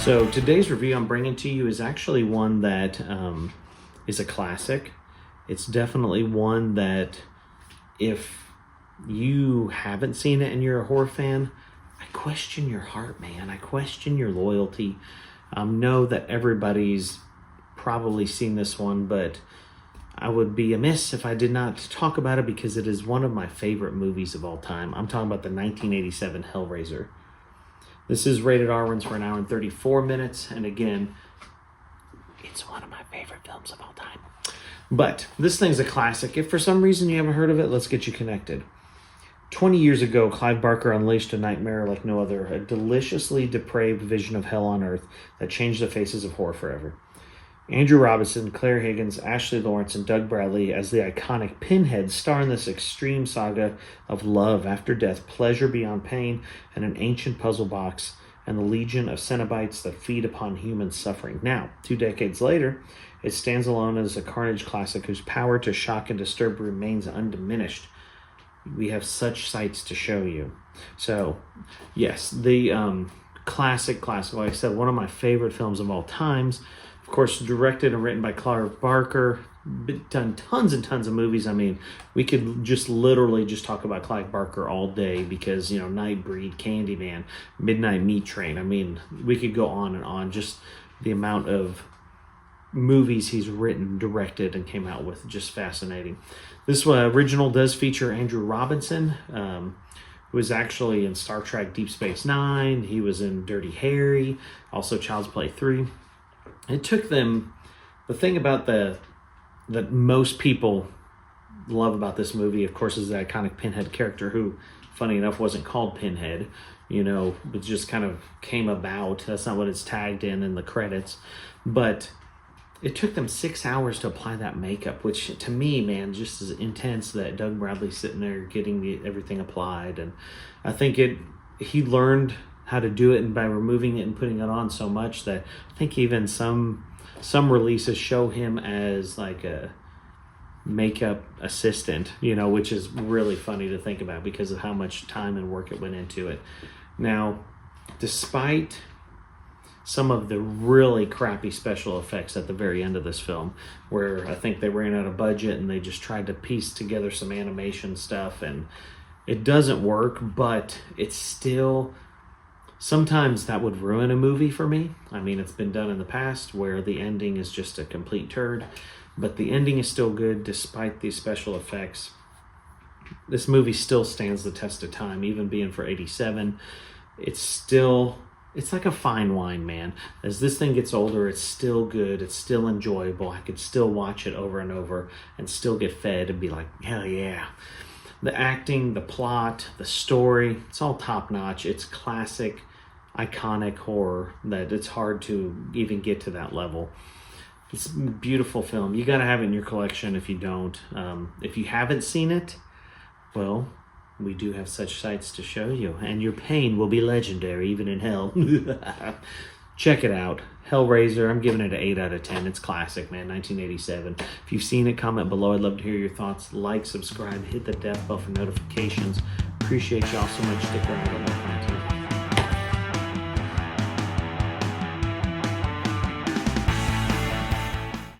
So today's review I'm bringing to you is actually one that is a classic. It's definitely one that if you haven't seen it and you're a horror fan, I question your heart, man. I question your loyalty. Know that everybody's probably seen this one, but I would be amiss if I did not talk about it because it is one of my favorite movies of all time. I'm talking about the 1987 Hellraiser. This is rated R, runs for an hour and 34 minutes, and again, it's one of my favorite films of all time. But this thing's a classic. If for some reason you haven't heard of it, let's get you connected. 20 years ago, Clive Barker unleashed a nightmare like no other, a deliciously depraved vision of hell on earth that changed the faces of horror forever. Andrew Robinson, Clare, Higgins, Ashley Laurence, and Doug Bradley as the iconic Pinhead star in this extreme saga of love after death, pleasure beyond pain, and an ancient puzzle box, and the legion of Cenobites that feed upon human suffering. Now, 2 decades later, it stands alone as a carnage classic whose power to shock and disturb remains undiminished. We have such sights to show you. So, yes, the classic, like I said, one of my favorite films of all times. Of course, directed and written by Clive Barker, done tons and tons of movies. I mean, we could just literally just talk about Clive Barker all day because, you know, Nightbreed, Candyman, Midnight Meat Train. I mean, we could go on and on. Just the amount of movies he's written, directed, and came out with, just fascinating. This original does feature Andrew Robinson, who was actually in Star Trek Deep Space Nine. He was in Dirty Harry, also Child's Play 3. It took them, the thing about that most people love about this movie, of course, is the iconic Pinhead character who, funny enough, wasn't called Pinhead, you know, it just kind of came about. That's not what it's tagged in the credits. But it took them 6 hours to apply that makeup, which to me, man, just is intense that Doug Bradley's sitting there getting everything applied. And I think he learned how to do it, and by removing it and putting it on so much that I think even some releases show him as like a makeup assistant, you know, which is really funny to think about because of how much time and work it went into it. Now, despite some of the really crappy special effects at the very end of this film, where I think they ran out of budget and they just tried to piece together some animation stuff, and it doesn't work, but it's still... Sometimes that would ruin a movie for me. I mean, it's been done in the past where the ending is just a complete turd, but the ending is still good despite these special effects. This movie still stands the test of time, even being for 87. It's like a fine wine, man. As this thing gets older, it's still good. It's still enjoyable. I could still watch it over and over and still get fed and be like, hell yeah. The acting, the plot, the story, it's all top-notch. It's classic, iconic horror that it's hard to even get to that level. It's a beautiful film. You got to have it in your collection if you don't. If you haven't seen it, well, we do have such sights to show you. And your pain will be legendary, even in hell. Check it out. Hellraiser, I'm giving it an 8 out of 10. It's classic, man, 1987. If you've seen it, comment below. I'd love to hear your thoughts. Like, subscribe, hit the death bell for notifications. Appreciate y'all so much. Stick around for more content.